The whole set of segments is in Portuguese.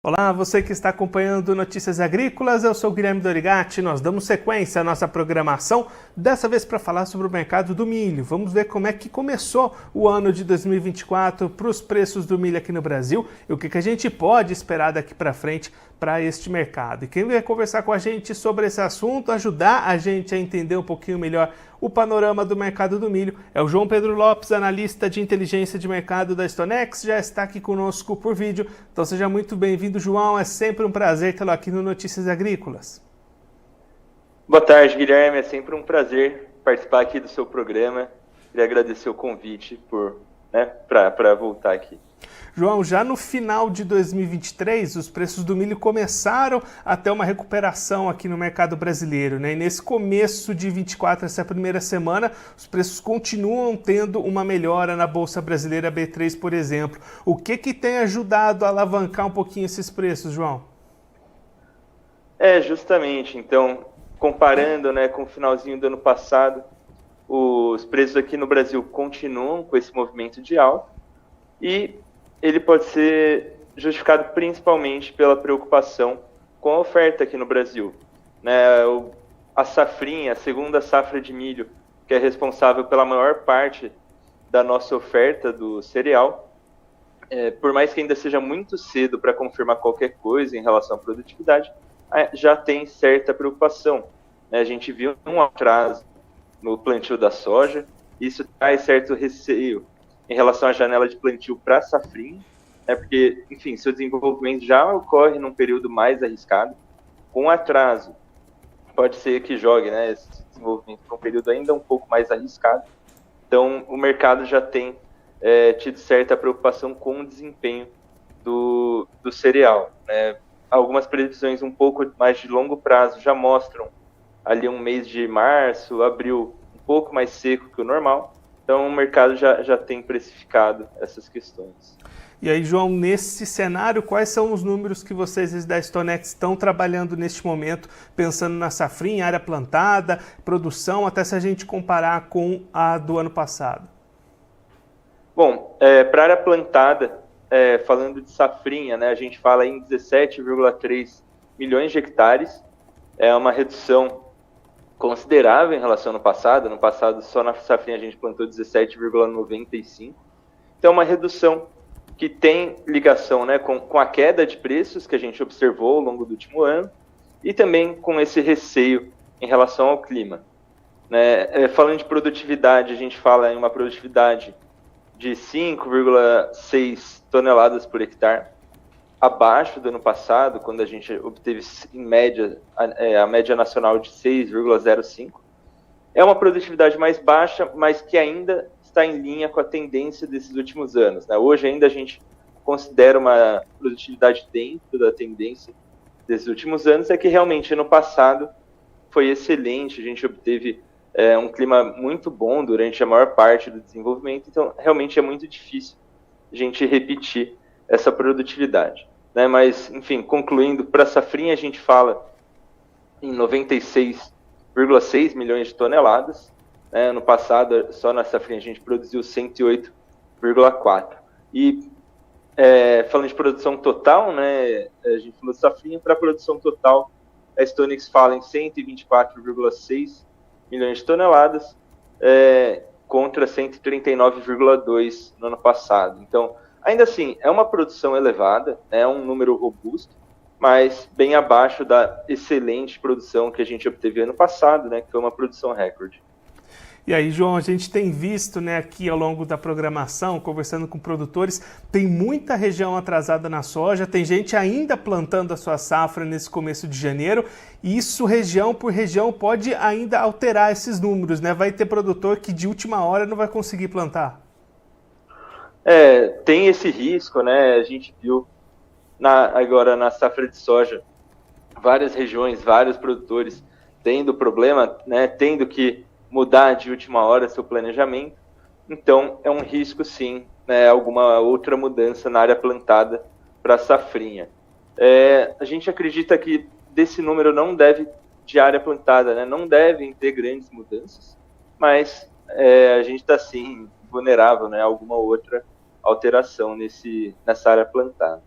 Olá, você que está acompanhando Notícias Agrícolas, eu sou o Guilherme Dorigatti. Nós damos sequência à nossa programação, dessa vez para falar sobre o mercado do milho. Vamos ver como é que começou o ano de 2024 para os preços do milho aqui no Brasil e o que a gente pode esperar daqui para frente para este mercado. E quem vai conversar com a gente sobre esse assunto, ajudar a gente a entender um pouquinho melhor o panorama do mercado do milho, é o João Pedro Lopes, analista de inteligência de mercado da StoneX, já está aqui conosco por vídeo. Então seja muito bem-vindo, João. É sempre um prazer tê-lo aqui no Notícias Agrícolas. Boa tarde, Guilherme. É sempre um prazer participar aqui do seu programa. Queria agradecer o convite para voltar aqui. João, já no final de 2023, os preços do milho começaram a ter uma recuperação aqui no mercado brasileiro, né? E nesse começo de 24, essa primeira semana, os preços continuam tendo uma melhora na Bolsa Brasileira B3, por exemplo. O que tem ajudado a alavancar um pouquinho esses preços, João? Justamente. Então, comparando, com o finalzinho do ano passado, os preços aqui no Brasil continuam com esse movimento de alta e ele pode ser justificado principalmente pela preocupação com a oferta aqui no Brasil. A safrinha, a segunda safra de milho, que é responsável pela maior parte da nossa oferta do cereal, por mais que ainda seja muito cedo para confirmar qualquer coisa em relação à produtividade, já tem certa preocupação. A gente viu um atraso no plantio da soja, isso traz certo receio em relação à janela de plantio para a safrinha, porque, enfim, seu desenvolvimento já ocorre num período mais arriscado, com atraso, pode ser que jogue esse desenvolvimento para um período ainda um pouco mais arriscado. Então, o mercado já tem tido certa preocupação com o desempenho do cereal. Algumas previsões um pouco mais de longo prazo já mostram ali um mês de março, abril, um pouco mais seco que o normal. Então, o mercado já tem precificado essas questões. E aí, João, nesse cenário, quais são os números que vocês da StoneX estão trabalhando neste momento, pensando na safrinha, área plantada, produção, até se a gente comparar com a do ano passado? Bom, para a área plantada, falando de safrinha, a gente fala em 17,3 milhões de hectares, é uma redução considerável em relação ao ano passado. No passado, só na safrinha a gente plantou 17,95. Então, uma redução que tem ligação com a queda de preços que a gente observou ao longo do último ano e também com esse receio em relação ao clima. Falando de produtividade, a gente fala em uma produtividade de 5,6 toneladas por hectare, abaixo do ano passado, quando a gente obteve, em média, a média nacional de 6,05. É uma produtividade mais baixa, mas que ainda está em linha com a tendência desses últimos anos. Hoje ainda a gente considera uma produtividade dentro da tendência desses últimos anos, é que realmente ano passado foi excelente, a gente obteve um clima muito bom durante a maior parte do desenvolvimento, então realmente é muito difícil a gente repetir essa produtividade. Mas, enfim, concluindo, para a safrinha a gente fala em 96,6 milhões de toneladas. No passado, só na safrinha a gente produziu 108,4. E falando de produção total, a gente falou de safrinha, para a produção total, a StoneX fala em 124,6 milhões de toneladas, contra 139,2 no ano passado. Então, ainda assim, é uma produção elevada, é um número robusto, mas bem abaixo da excelente produção que a gente obteve ano passado, que foi uma produção recorde. E aí, João, a gente tem visto aqui ao longo da programação, conversando com produtores, tem muita região atrasada na soja, tem gente ainda plantando a sua safra nesse começo de janeiro, e isso região por região pode ainda alterar esses números, Vai ter produtor que de última hora não vai conseguir plantar. Tem esse risco, a gente viu agora na safra de soja, várias regiões, vários produtores tendo problema, tendo que mudar de última hora seu planejamento. Então, é um risco, sim, alguma outra mudança na área plantada para a safrinha. A gente acredita que desse número não deve, de área plantada, não devem ter grandes mudanças, mas a gente está, sim, vulnerável a alguma outra alteração nessa área plantada.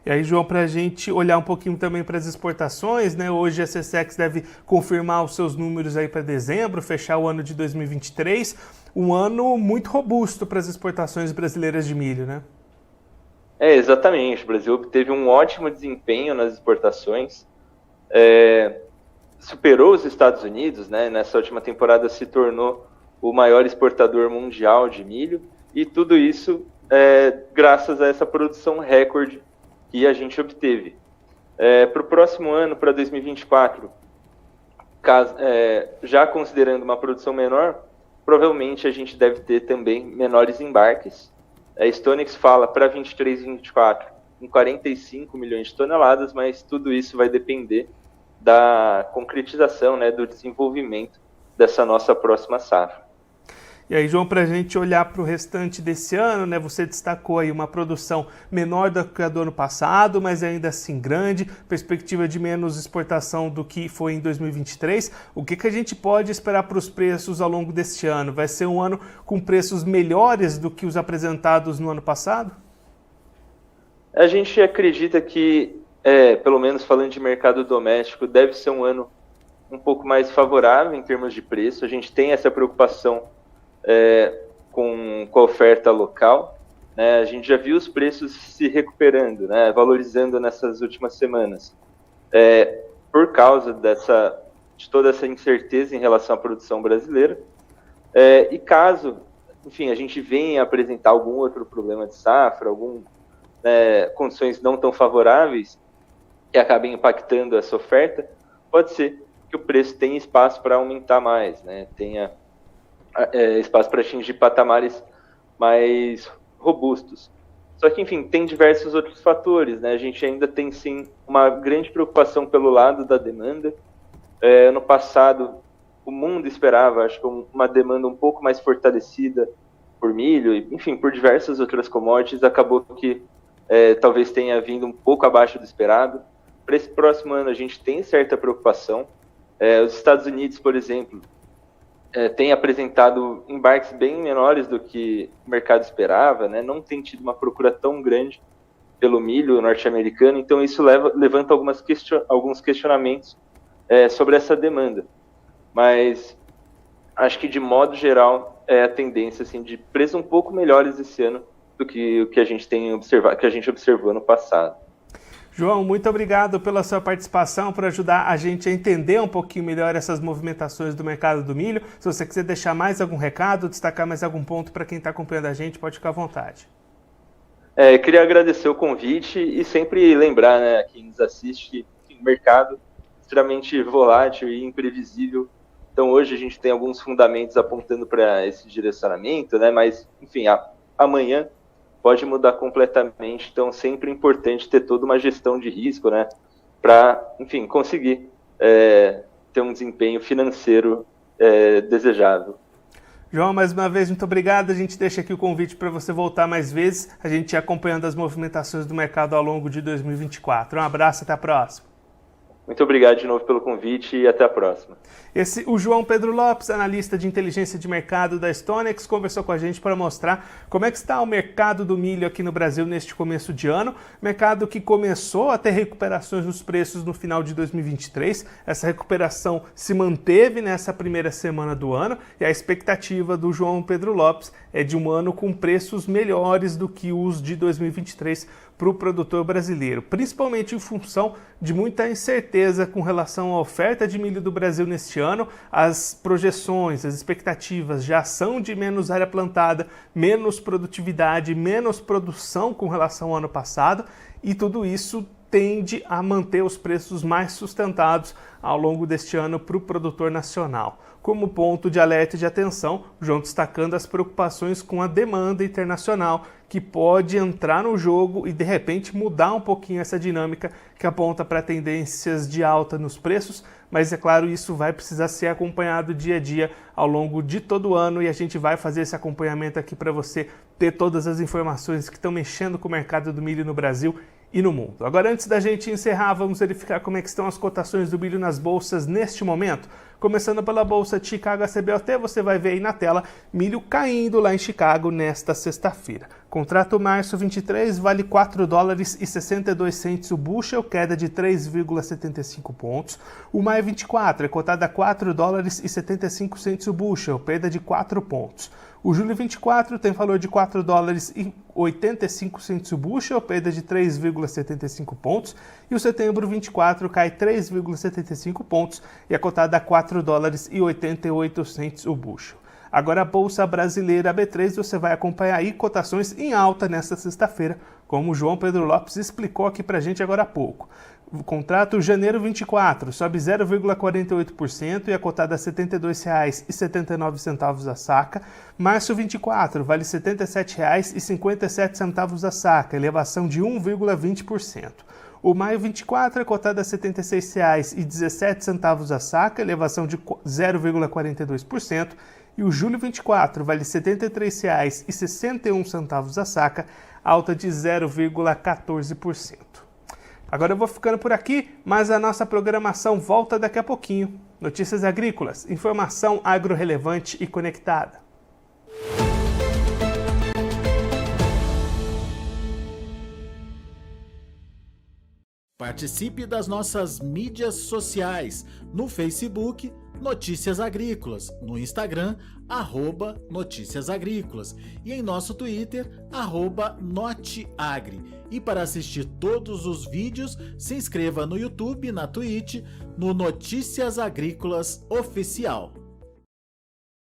E aí, João, para a gente olhar um pouquinho também para as exportações, né? Hoje a SECEX deve confirmar os seus números aí para dezembro, fechar o ano de 2023, um ano muito robusto para as exportações brasileiras de milho, né? Exatamente. O Brasil teve um ótimo desempenho nas exportações, superou os Estados Unidos, né? Nessa última temporada se tornou o maior exportador mundial de milho, e tudo isso graças a essa produção recorde que a gente obteve. Para o próximo ano, para 2024, já considerando uma produção menor, provavelmente a gente deve ter também menores embarques. A Stonex fala para 23 e 24 em 45 milhões de toneladas, mas tudo isso vai depender da concretização, né, do desenvolvimento dessa nossa próxima safra. E aí, João, para a gente olhar para o restante desse ano, né, você destacou aí uma produção menor do que a do ano passado, mas ainda assim grande, perspectiva de menos exportação do que foi em 2023. O que a gente pode esperar para os preços ao longo deste ano? Vai ser um ano com preços melhores do que os apresentados no ano passado? A gente acredita que, pelo menos falando de mercado doméstico, deve ser um ano um pouco mais favorável em termos de preço. A gente tem essa preocupação com a oferta local, né? A gente já viu os preços se recuperando, né? Valorizando nessas últimas semanas, por causa de toda essa incerteza em relação à produção brasileira, e caso, enfim, a gente venha apresentar algum outro problema de safra, condições não tão favoráveis que acabem impactando essa oferta, pode ser que o preço tenha espaço para aumentar mais, né? Tenha espaço para atingir patamares mais robustos. Só que, enfim, tem diversos outros fatores, né? A gente ainda tem, sim, uma grande preocupação pelo lado da demanda. Ano passado, o mundo esperava, acho que uma demanda um pouco mais fortalecida por milho, enfim, por diversas outras commodities. Acabou que talvez tenha vindo um pouco abaixo do esperado. Para esse próximo ano, a gente tem certa preocupação. Os Estados Unidos, por exemplo, tem apresentado embarques bem menores do que o mercado esperava, né? Não tem tido uma procura tão grande pelo milho norte-americano, então isso levanta alguns questionamentos sobre essa demanda. Mas acho que, de modo geral, a tendência assim, de preços um pouco melhores esse ano do que o que a gente tem observado, que a gente observou no passado. João, muito obrigado pela sua participação, por ajudar a gente a entender um pouquinho melhor essas movimentações do mercado do milho. Se você quiser deixar mais algum recado, destacar mais algum ponto para quem está acompanhando a gente, pode ficar à vontade. Queria agradecer o convite e sempre lembrar, né, a quem nos assiste, que o mercado é extremamente volátil e imprevisível. Então hoje a gente tem alguns fundamentos apontando para esse direcionamento, né, mas, enfim, amanhã pode mudar completamente, então sempre é importante ter toda uma gestão de risco, né, para, enfim, conseguir ter um desempenho financeiro desejável. João, mais uma vez, muito obrigado. A gente deixa aqui o convite para você voltar mais vezes, a gente acompanhando as movimentações do mercado ao longo de 2024. Um abraço, até a próxima. Muito obrigado de novo pelo convite e até a próxima. O João Pedro Lopes, analista de inteligência de mercado da Stonex, conversou com a gente para mostrar como é que está o mercado do milho aqui no Brasil neste começo de ano. Mercado que começou a ter recuperações nos preços no final de 2023. Essa recuperação se manteve nessa primeira semana do ano e a expectativa do João Pedro Lopes é de um ano com preços melhores do que os de 2023 para o produtor brasileiro, principalmente em função de muita incerteza com relação à oferta de milho do Brasil neste ano. As projeções, as expectativas já são de menos área plantada, menos produtividade, menos produção com relação ao ano passado, e tudo isso tende a manter os preços mais sustentados ao longo deste ano para o produtor nacional. Como ponto de alerta e de atenção, João destacando as preocupações com a demanda internacional, que pode entrar no jogo e de repente mudar um pouquinho essa dinâmica que aponta para tendências de alta nos preços, mas é claro, isso vai precisar ser acompanhado dia a dia ao longo de todo o ano, e a gente vai fazer esse acompanhamento aqui para você ter todas as informações que estão mexendo com o mercado do milho no Brasil e no mundo. Agora, antes da gente encerrar, vamos verificar como é que estão as cotações do milho nas bolsas neste momento. Começando pela bolsa de Chicago CBOT, você vai ver aí na tela milho caindo lá em Chicago nesta sexta-feira. Contrato março 23 vale $4,62 o bushel, queda de 3,75 pontos. O maio 24 é cotado a $4,75 o bushel, perda de 4 pontos. O julho 24 tem valor de $4,85 o bushel, perda de 3,75 pontos. E o setembro 24 cai 3,75 pontos e é cotado a $4,88 o bushel. Agora a Bolsa Brasileira B3, você vai acompanhar aí cotações em alta nesta sexta-feira, como o João Pedro Lopes explicou aqui pra gente agora há pouco. O contrato janeiro 24 sobe 0,48% e é cotado a R$ 72,79 a saca. Março 24 vale R$ 77,57 a saca, elevação de 1,20%. O maio 24 é cotado a R$ 76,17 a saca, elevação de 0,42%. E o julho 24 vale R$ 73,61 a saca, alta de 0,14%. Agora eu vou ficando por aqui, mas a nossa programação volta daqui a pouquinho. Notícias agrícolas, informação agro-relevante e conectada. Participe das nossas mídias sociais, no Facebook, Notícias Agrícolas, no Instagram, @Notícias Agrícolas e em nosso Twitter, @Noteagri. E para assistir todos os vídeos, se inscreva no YouTube, na Twitch, no Notícias Agrícolas Oficial.